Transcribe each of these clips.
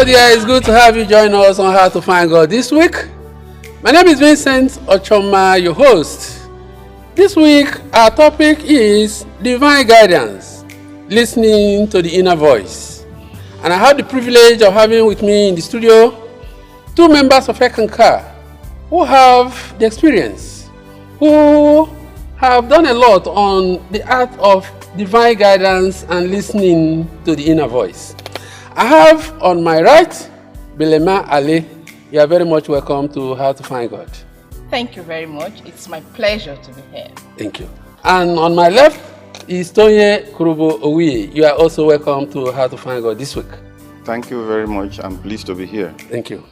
Hello dear, it's good to have you join us on How to Find God this week. My name is Vincent Ochoma, your host. This week, our topic is divine guidance, listening to the inner voice. And I have the privilege of having with me in the studio two members of Ekankar who have the experience, who have done a lot on the art of divine guidance and listening to the inner voice. I have on my right, Bilema Ali. You are very much welcome to How to Find God. Thank you very much. It's my pleasure to be here. Thank you. And on my left is Tonye Kurubo Owiye. You are also welcome to How to Find God this week. Thank you very much. I'm pleased to be here. Thank you.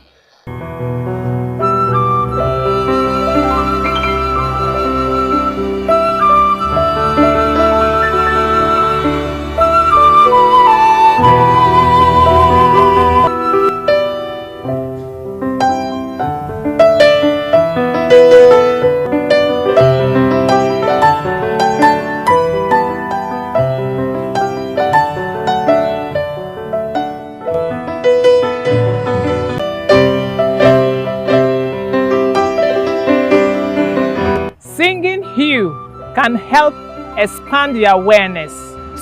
Singing hymn can help expand your awareness.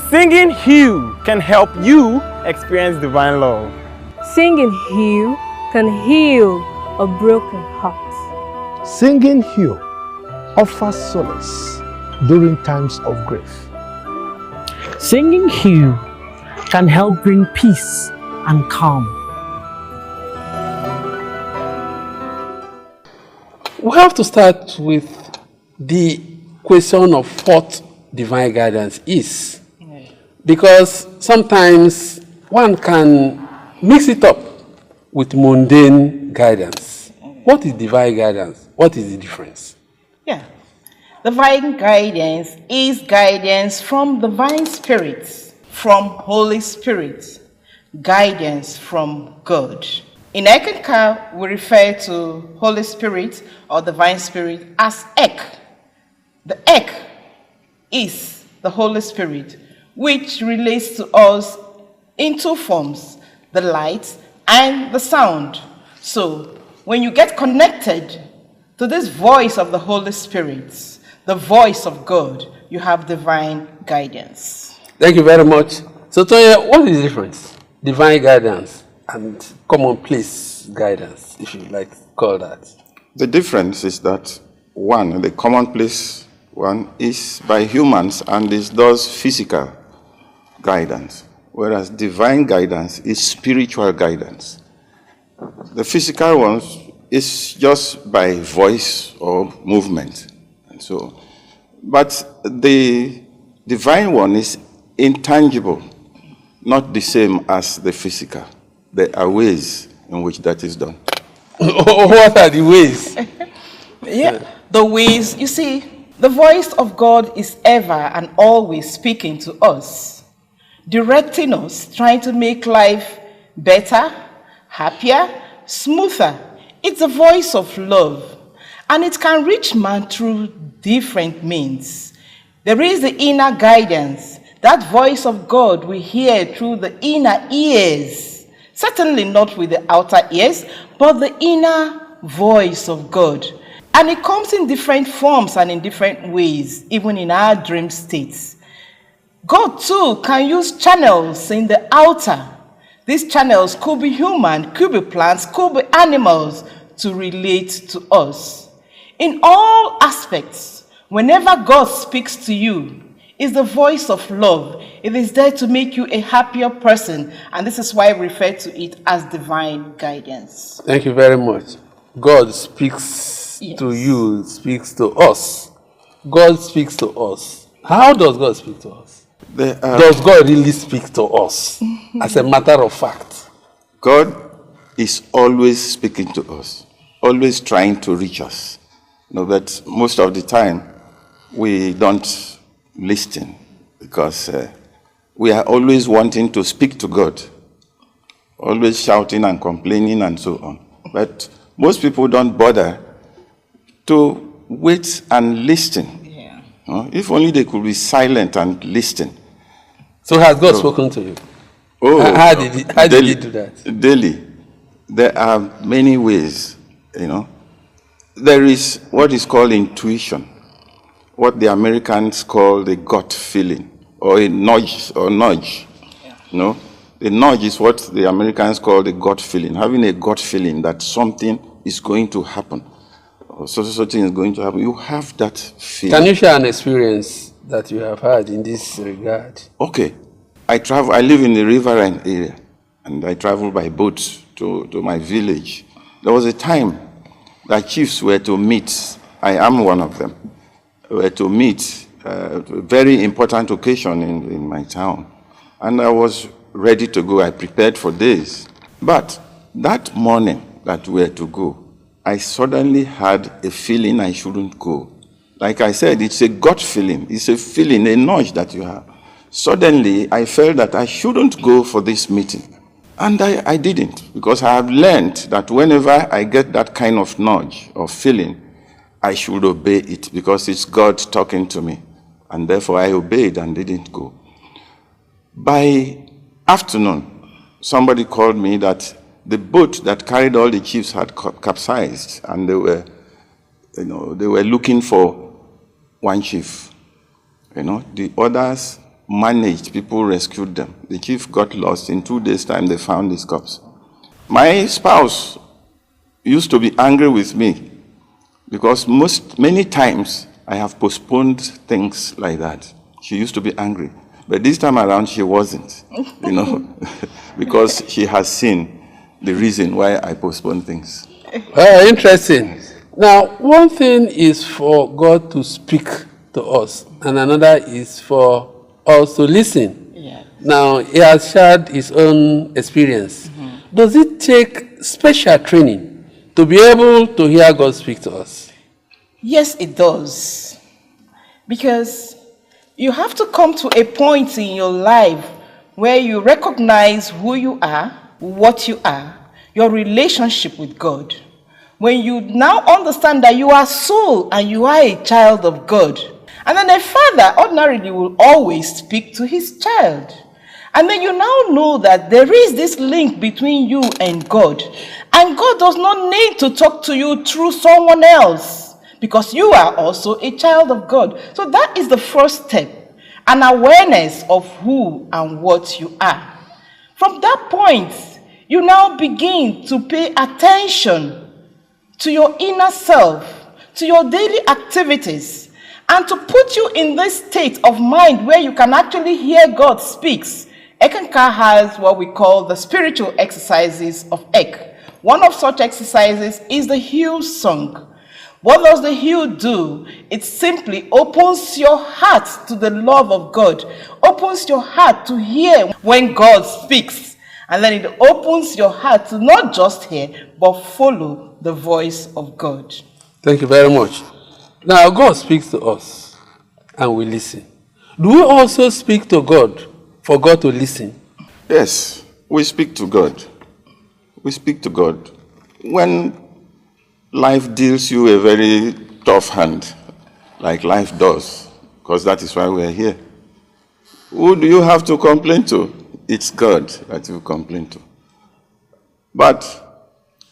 Singing hymn can help you experience divine love. Singing hymn can heal a broken heart. Singing hymn offers solace during times of grief. Singing hymn can help bring peace and calm. We have to start with the question of what divine guidance is. Because sometimes one can mix it up with mundane guidance. What is divine guidance? What is the difference? Yeah. Divine guidance is guidance from divine spirits, from Holy Spirit, guidance from God. In Ekankar, we refer to Holy Spirit or divine spirit as Ek. The Ek is the Holy Spirit, which relates to us in two forms, the light and the sound. So when you get connected to this voice of the Holy Spirit, the voice of God, you have divine guidance. Thank you very much. So Tonya, what is the difference? Divine guidance and commonplace guidance, if you like to call that. The difference is that one, the commonplace one, is by humans and is thus physical guidance, whereas divine guidance is spiritual guidance. The physical one is just by voice or movement, and so. But the divine one is intangible, not the same as the physical. There are ways in which that is done. What are the ways? The ways, you see, the voice of God is ever and always speaking to us, directing us, trying to make life better, happier, smoother. It's the voice of love, and it can reach man through different means. There is the inner guidance. That voice of God we hear through the inner ears. Certainly not with the outer ears, but the inner voice of God. And it comes in different forms and in different ways, even in our dream states. God too can use channels in the outer. These channels could be human, could be plants, could be animals to relate to us. In all aspects, whenever God speaks to you, it's the voice of love. It is there to make you a happier person. And this is why we refer to it as divine guidance. Thank you very much. God speaks to you, speaks to us. God speaks to us. How does God speak to us? Does God really speak to us? As a matter of fact. God is always speaking to us, always trying to reach us. But most of the time, we don't listen because we are always wanting to speak to God, always shouting and complaining and so on. But most people don't bother to wait and listen. If only they could be silent and listen. So has God spoken to you? Oh, How did he do that? Daily. There are many ways, There is what is called intuition, what the Americans call the gut feeling, or a nudge, The nudge is what the Americans call the gut feeling, having a gut feeling that something is going to happen, or something is going to happen. You have that feeling. Can you share an experience that you have had in this regard? Okay. I live in the riverine area, and I travel by boat to my village. There was a time that chiefs were to meet. I am one of them. Were to meet a very important occasion in my town. And I was ready to go. I prepared for days. But that morning that we were to go, I suddenly had a feeling I shouldn't go. Like I said, it's a gut feeling. It's a feeling, a nudge that you have. Suddenly, I felt that I shouldn't go for this meeting. And I didn't, because I have learned that whenever I get that kind of nudge or feeling, I should obey it, because it's God talking to me. And therefore, I obeyed and didn't go. By afternoon, somebody called me that the boat that carried all the chiefs had capsized, and they were looking for one chief. The others managed, people rescued them. The chief got lost. In 2 days' time, they found his corpse. My spouse used to be angry with me because many times I have postponed things like that. She used to be angry. But this time around, she wasn't, because she has seen the reason why I postpone things. Interesting. Now, one thing is for God to speak to us, and another is for us to listen. Yes. Now, he has shared his own experience. Mm-hmm. Does it take special training to be able to hear God speak to us? Yes, it does. Because you have to come to a point in your life where you recognize who you are, what you are, your relationship with God. When you now understand that you are soul and you are a child of God. And then a father ordinarily will always speak to his child. And then you now know that there is this link between you and God. And God does not need to talk to you through someone else, because you are also a child of God. So that is the first step, an awareness of who and what you are. From that point, you now begin to pay attention to your inner self, to your daily activities, and to put you in this state of mind where you can actually hear God speaks. Ekankar has what we call the spiritual exercises of Ek. One of such exercises is the Hugh song. What does the Hugh do? It simply opens your heart to the love of God, opens your heart to hear when God speaks, and then it opens your heart to not just hear, but follow the voice of God. Thank you very much. Now, God speaks to us, and we listen. Do we also speak to God for God to listen? Yes, we speak to God. We speak to God. When life deals you a very tough hand, like life does, because that is why we are here, who do you have to complain to? It's God that you complain to. But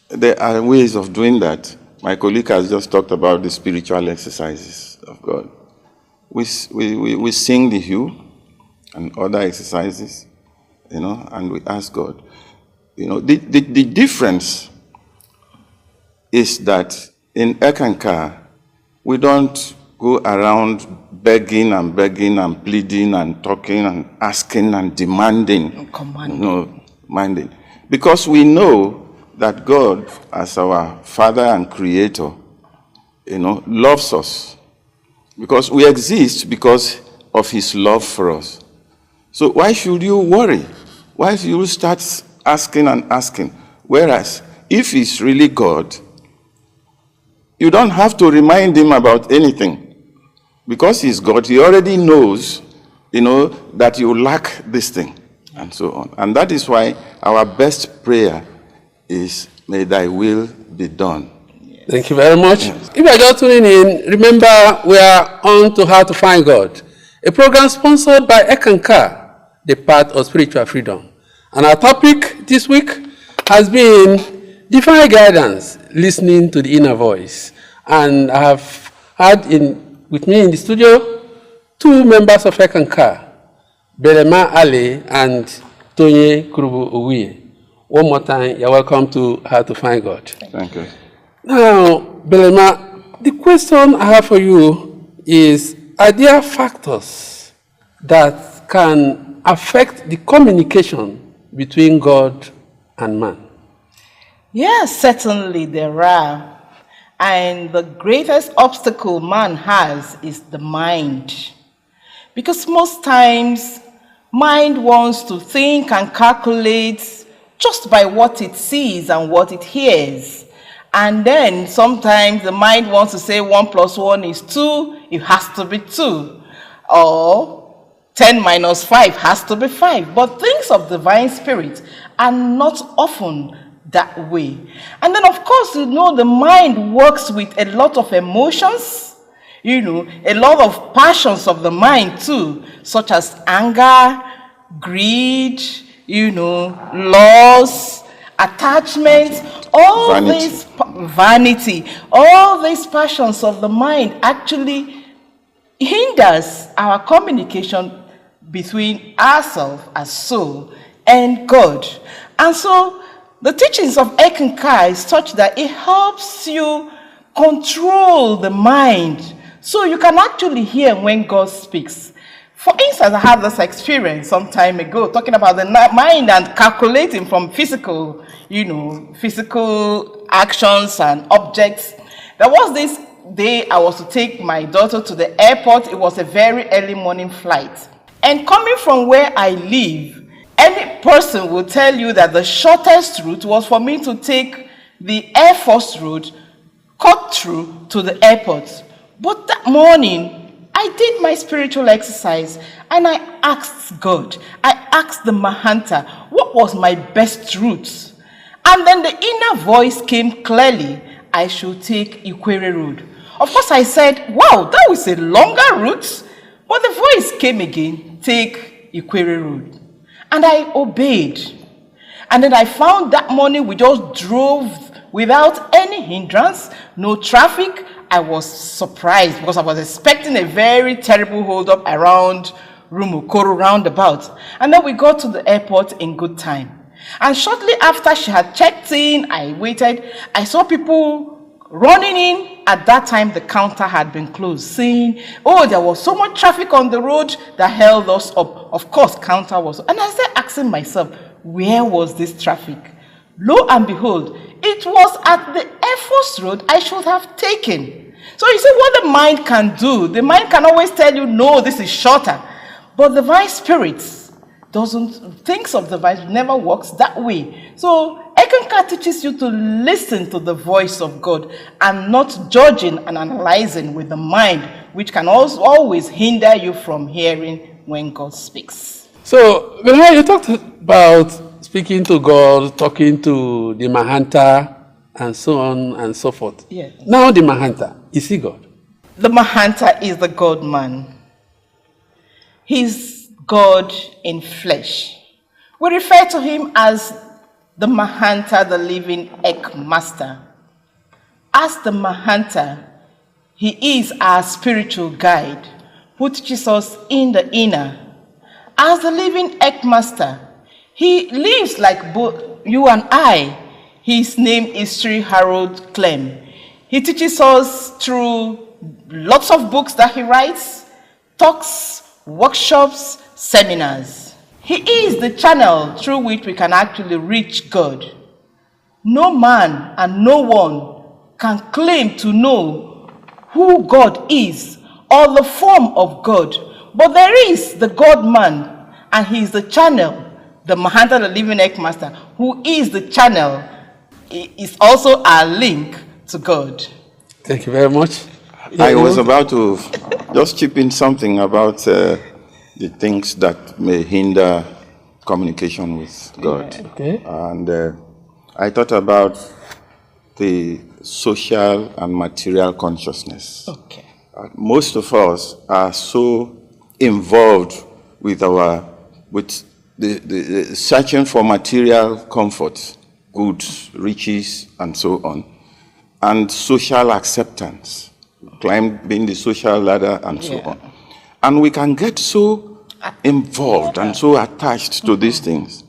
there are ways of doing that. My colleague has just talked about the spiritual exercises of God. We sing the hymn and other exercises, and we ask God. The difference is that in Ekankar, we don't go around begging and pleading and talking and asking and demanding. Commanding. Because we know that God, as our Father and Creator, loves us. Because we exist because of His love for us. So why should you worry? Why should you start asking and asking? Whereas, if He's really God, you don't have to remind Him about anything. Because He's God, He already knows, that you lack this thing, and so on. And that is why our best prayer is, may thy will be done. Thank you very much. Yes. If you are just tuning in, remember we are on to How to Find God, a program sponsored by Ekankar, the path of spiritual freedom. And our topic this week has been divine guidance, listening to the inner voice. And I have had with me in the studio 2 members of Ekankar, Belema Ali and Tonye Kurubu Uwie. One more time, you're welcome to How to Find God. Thank you. Now, Belema, the question I have for you is, are there factors that can affect the communication between God and man? Yes, certainly there are. And the greatest obstacle man has is the mind. Because most times, mind wants to think and calculate just by what it sees and what it hears. And then sometimes the mind wants to say 1 + 1 is 2, it has to be 2. Or 10 - 5 has to be 5. But things of divine spirit are not often that way. And then of course, the mind works with a lot of emotions, a lot of passions of the mind too, such as anger, greed, loss, attachment, all these vanity, all these passions of the mind actually hinders our communication between ourselves as soul and God. And so the teachings of Ekankar is such that it helps you control the mind so you can actually hear when God speaks. For instance, I had this experience some time ago talking about the mind and calculating from physical actions and objects. There was this day I was to take my daughter to the airport. It was a very early morning flight. And coming from where I live, any person will tell you that the shortest route was for me to take the Air Force route, cut through to the airport. But that morning, I did my spiritual exercise and I asked God, I asked the Mahanta, what was my best route? And then the inner voice came clearly, I should take Ikwere Road. Of course, I said, wow, that was a longer route. But the voice came again, take Ikwere Road. And I obeyed. And then I found that morning we just drove without any hindrance, no traffic. I was surprised because I was expecting a very terrible hold-up around Rumukoro roundabout. And then we got to the airport in good time. And shortly after she had checked in, I waited. I saw people running in. At that time, the counter had been closed, saying, oh, there was so much traffic on the road that held us up. Of course, counter was. And I started asking myself, where was this traffic? Lo and behold, it was at the Air Force Road I should have taken. So you see what the mind can do. The mind can always tell you, no, this is shorter. But the divine spirit thinks of the divine, never works that way. So Ekankar teaches you to listen to the voice of God and not judging and analyzing with the mind, which can also always hinder you from hearing when God speaks. So, when you talked about speaking to God, talking to the Mahanta, and so on and so forth. Yes. Now the Mahanta, is he God? The Mahanta is the God man. He's God in flesh. We refer to him as the Mahanta, the living Ek Master. As the Mahanta, he is our spiritual guide who teaches us in the inner. As the living Ek Master, he lives like both you and I. His name is Sri Harold Clem. He teaches us through lots of books that he writes, talks, workshops, seminars. He is the channel through which we can actually reach God. No man and no one can claim to know who God is or the form of God. But there is the God man, and he is the channel, the Mahanta, the living Ek Master, who is the channel, is also our link to God. Thank you very much. I was about to just chip in something about the things that may hinder communication with God. Okay. And I thought about the social and material consciousness. Okay. Most of us are so involved with the searching for material comforts, goods, riches, and so on, and social acceptance, climbing the social ladder, and so on. And we can get so involved and so attached to these things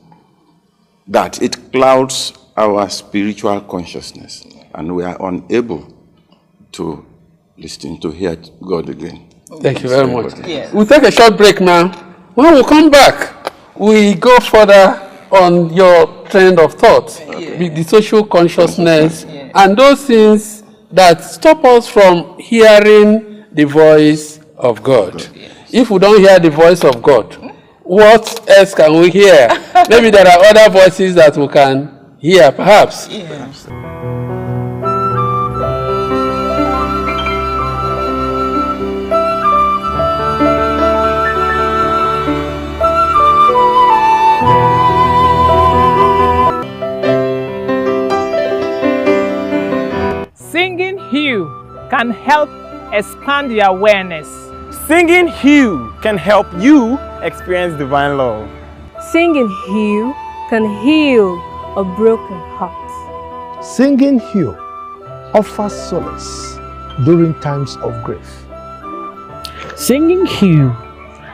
that it clouds our spiritual consciousness, and we are unable to listen, to hear God again. Thank you very much. Yes. We'll take a short break now. When we come back, we go further on your trend of thought, with the social consciousness, and those things that stop us from hearing the voice of God. If we don't hear the voice of God, what else can we hear? Maybe there are other voices that we can hear, perhaps. Singing hymn can help expand your awareness. Singing hymn can help you experience divine love. Singing hymn can heal a broken heart. Singing hymn offers solace during times of grief. Singing hymn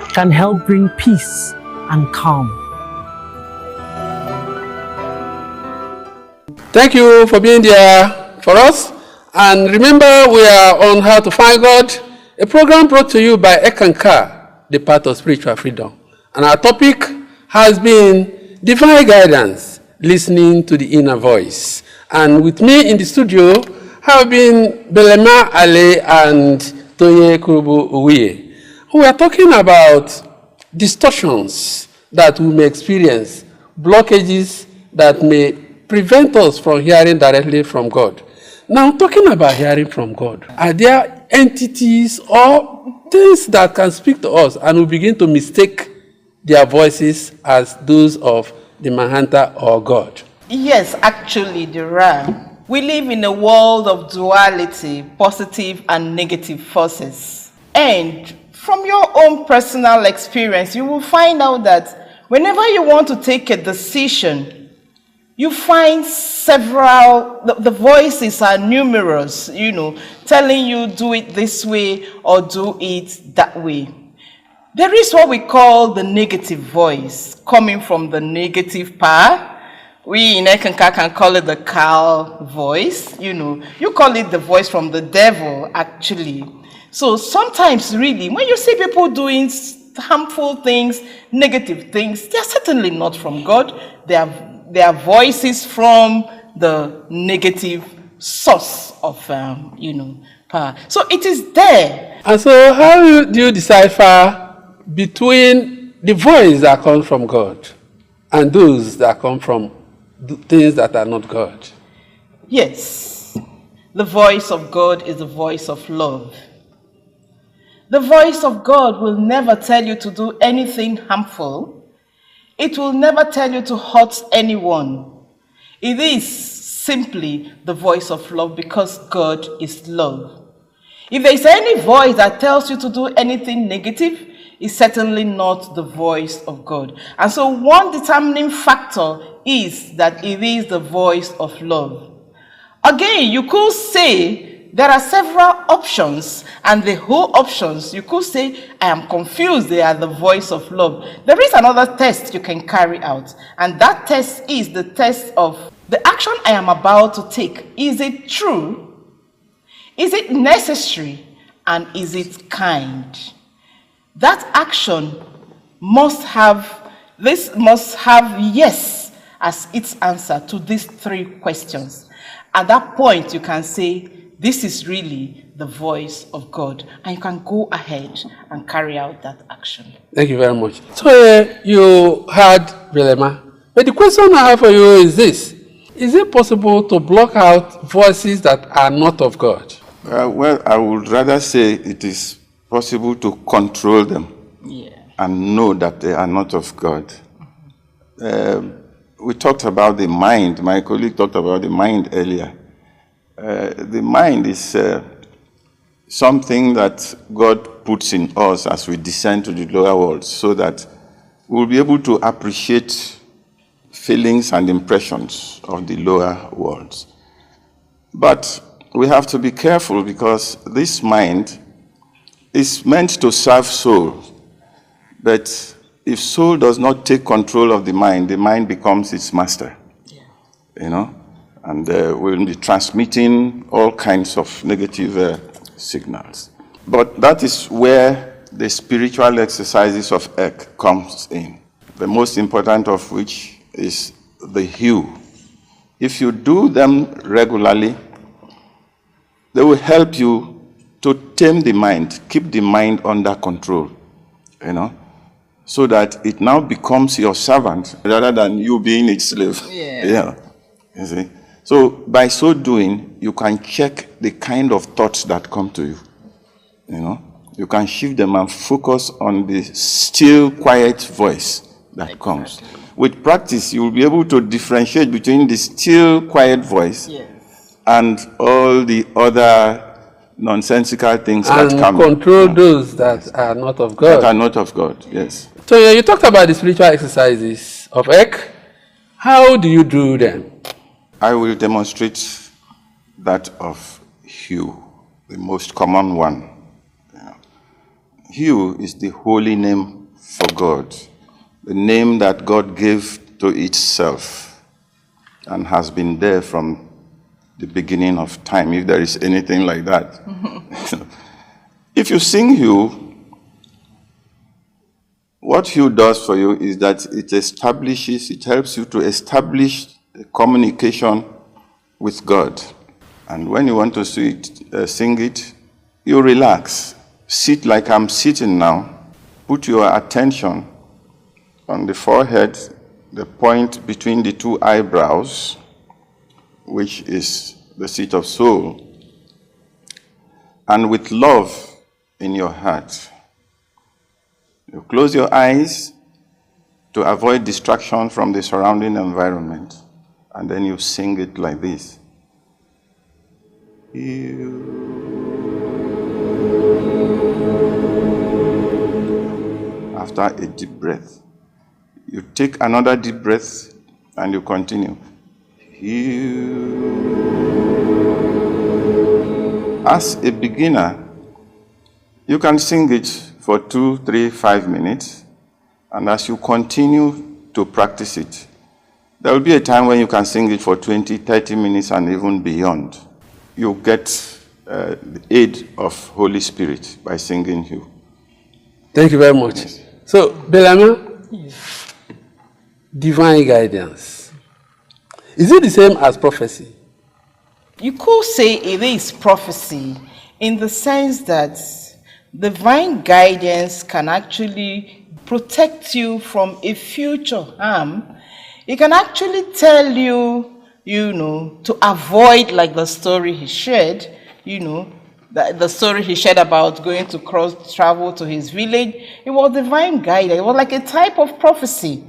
can help bring peace and calm. Thank you for being there for us. And remember, we are on How to Find God, a program brought to you by Ekankar, the path of spiritual freedom. And our topic has been Divine Guidance, Listening to the Inner Voice. And with me in the studio have been Belema Ale and Toye Kurubu Uwe. We are talking about distortions that we may experience, blockages that may prevent us from hearing directly from God. Now, talking about hearing from God, are there entities or things that can speak to us and we begin to mistake their voices as those of the Mahanta or God? Yes, actually, there are. We live in a world of duality, positive and negative forces. And from your own personal experience, you will find out that whenever you want to take a decision, you find several, the voices are numerous, telling you do it this way or do it that way. There is what we call the negative voice, coming from the negative power. We in Ekankar can call it the cow voice, You call it the voice from the devil, actually. So sometimes, really, when you see people doing harmful things, negative things, they are certainly not from God. They are voices from the negative source of, power. So it is there. And so how do you decipher between the voice that comes from God and those that come from things that are not God? Yes. The voice of God is the voice of love. The voice of God will never tell you to do anything harmful. It will never tell you to hurt anyone. It is simply the voice of love because God is love. If there is any voice that tells you to do anything negative, it's certainly not the voice of God. And so one determining factor is that it is the voice of love. Again, you could say there are several options, and the whole options, you could say, I am confused, they are the voice of love. There is another test you can carry out, and that test is the test of the action I am about to take. Is it true? Is it necessary? And is it kind? That action must have yes as its answer to these three questions. At that point, you can say, this is really the voice of God, and you can go ahead and carry out that action. Thank you very much. So you heard Belema, but the question I have for you is this: is it possible to block out voices that are not of God? Well, I would rather say it is possible to control them and know that they are not of God. We talked about the mind. My colleague talked about the mind earlier. The mind is something that God puts in us as we descend to the lower world, so that we'll be able to appreciate feelings and impressions of the lower worlds. But we have to be careful because this mind is meant to serve soul. But if soul does not take control of the mind becomes its master. You know, and we'll be transmitting all kinds of negative signals. But that is where the spiritual exercises of Ek comes in. The most important of which is the hue. If you do them regularly, they will help you to tame the mind, keep the mind under control, you know, so that it now becomes your servant rather than you being its slave. Yeah. You see? So by so doing, you can check the kind of thoughts that come to you. You know, you can shift them and focus on the still, quiet voice that comes. With practice, you will be able to differentiate between the still, quiet voice and all the other nonsensical things that come. And control those that are not of God. That are not of God, yes. So you talked about the spiritual exercises of Ek. How do you do them? I will demonstrate that of hue, the most common one. Hue is the holy name for God, the name that God gave to itself and has been there from the beginning of time, if there is anything like that. If you sing hue, what hue does for you is that it helps you to establish a communication with God. And when you want to sing it, you relax. Sit like I'm sitting now. Put your attention on the forehead, the point between the two eyebrows, which is the seat of soul, and with love in your heart. You close your eyes to avoid distraction from the surrounding environment, and then you sing it like this. After a deep breath, you take another deep breath and you continue. As a beginner, you can sing it for 2, 3, 5 minutes, and as you continue to practice it, there will be a time when you can sing it for 20, 30 minutes and even beyond. You get the aid of Holy Spirit by singing hue. Thank you very much. Yes. So, Belama, divine guidance. Is it the same as prophecy? You could say it is prophecy in the sense that divine guidance can actually protect you from a future harm. It can actually tell you, to avoid, like the story he shared, the story he shared about going to travel to his village. It was divine guidance. It was like a type of prophecy.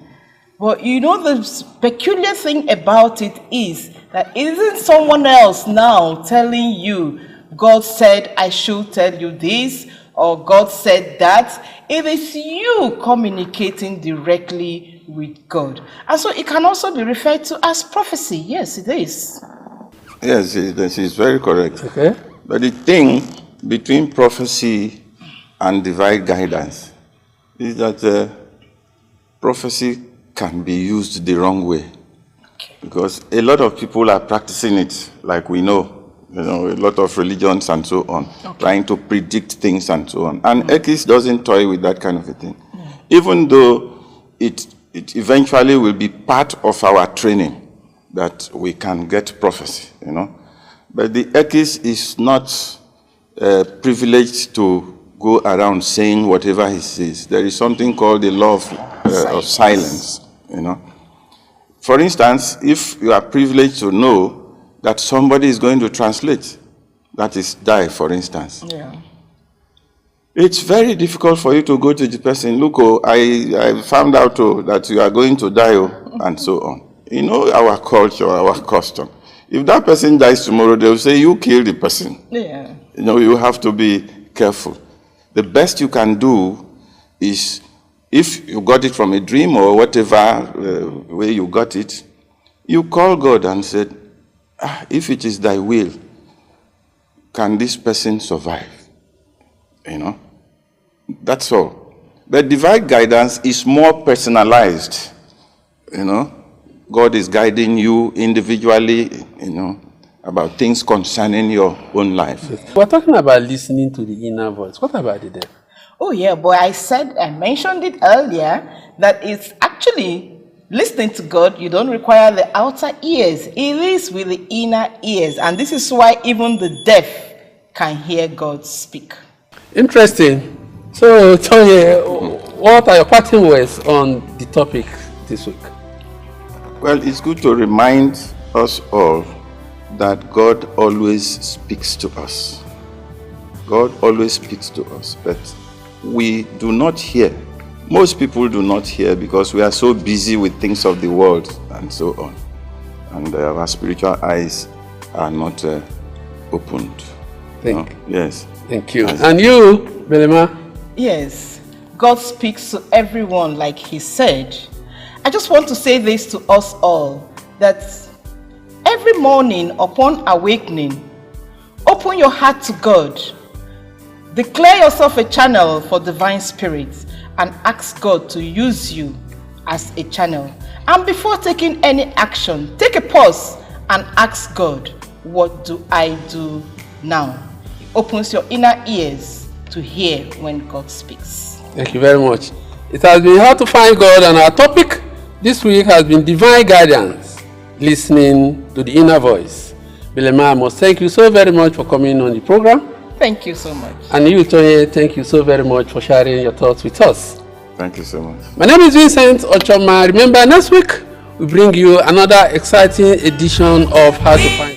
But the peculiar thing about it is that it isn't someone else now telling you, God said I should tell you this, or God said that. It is you communicating directly with God. And so it can also be referred to as prophecy. Yes, it is. Yes, this is very correct. Okay. But the thing between prophecy and divine guidance is that prophecy can be used the wrong way. Because a lot of people are practicing it, like we know, a lot of religions and so on, trying to predict things and so on. And Ekis doesn't toy with that kind of a thing. Even though it eventually will be part of our training that we can get prophecy, But the Ekis is not privileged to go around saying whatever he says. There is something called the law of silence, For instance, if you are privileged to know that somebody is going to translate, that is die, for instance. Yeah. It's very difficult for you to go to the person, look, I found out that you are going to die, and so on. Our culture, our custom. If that person dies tomorrow, they will say, you killed the person. Yeah. You have to be careful. The best you can do is If you got it from a dream or whatever way you got it, you call God and said, if it is thy will, can this person survive? You know, that's all. The divine guidance is more personalized. You know, God is guiding you individually, you know, about things concerning your own life. We're talking about listening to the inner voice. What about it then? Oh yeah, but I mentioned it earlier that it's actually listening to God. You don't require the outer ears. It is with the inner ears. And this is why even the deaf can hear God speak. Interesting. So, Tony, what are your parting words on the topic this week? Well, it's good to remind us all that God always speaks to us. God always speaks to us, but we do not hear. Most people do not hear because we are so busy with things of the world and so on. And our spiritual eyes are not opened. Yes. Thank you. And you, Belema? Yes, God speaks to everyone like he said. I just want to say this to us all, that every morning upon awakening, open your heart to God. Declare yourself a channel for divine spirits and ask God to use you as a channel. And before taking any action, take a pause and ask God, what do I do now? It opens your inner ears to hear when God speaks. Thank you very much. It has been How to Find God, and our topic this week has been divine guidance, listening to the inner voice. Belema, I must thank you so very much for coming on the program. Thank you so much. And you, Tony, thank you so very much for sharing your thoughts with us. Thank you so much. My name is Vincent Ochoma. Remember, next week we bring you another exciting edition of How to Find